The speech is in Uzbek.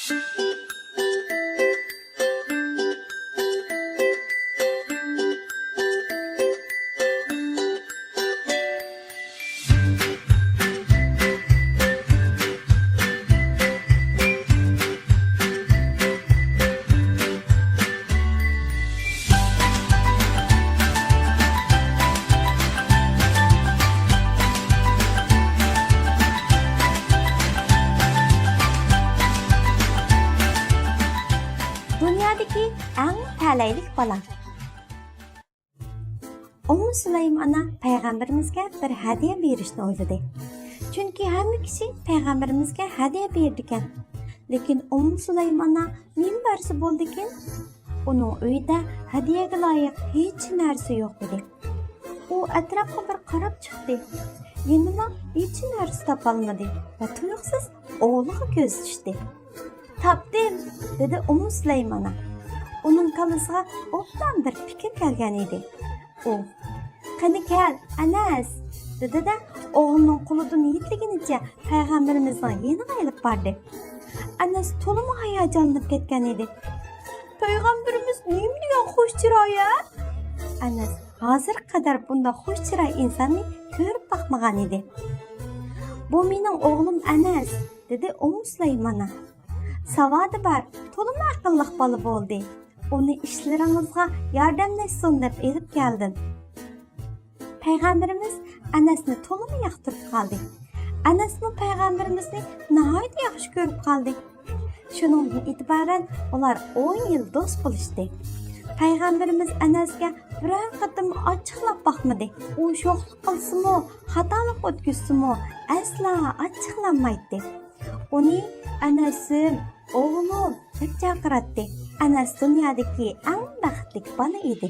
Dünyadaki en talaylik bola. Sulaym ana Peygamberimizge bir hediye berishni o'yladi. Chunki hamma kishi Peygamberimizge hediye berdikan. Lekin Sulaym ana minbarsi bo'ldikan, uning uyida hediyaga loyiq hech narsa yo'q edi. U atrofga bir qarab chiqdi. Yanıma hech narsa topolmadi va tuyuqsiz o'g'liga ko'z tushdi. Tapdim, dedi Sulaym ana. Uning kalasiga obdan bir fikr kelgan edi. U "Qani kel, Anas", dedi de oğlunun qo'lidan yetliginicha Peygamberimizning yeniga ilib bordi. Anas to'liq hayajonlanib ketgan edi. "Peygamberimiz nima degan xush chiroya?" Anas hozir qadar bunday xush chiroy insonni ko'rib boqmagan edi. "Bu mening o'g'lim Anas", dedi Sulaym ana. "Savodi bor, to'liq aqlli bola bo'ldi. Uni ishlaringizga yordamlashsin deb elib keldim." Peygamberimiz Anasni to'liq yoqtirib qoldi. Anasmi Peygamberimizni nihoyat yaxshi ko'rib qoldi. Shuningdan e'tiboran ular 10 yil do'st bo'lishdi. Peygamberimiz Anasga biror qatim ochiqlab boqmadi. U sho'xlik qilsimi, xatolik o'tkazsimi, aslo ochiqlanmaydi. Uni Anasim, o'g'lim deb chaqiradi. Anas dunyodagi eng baxtli bola edi.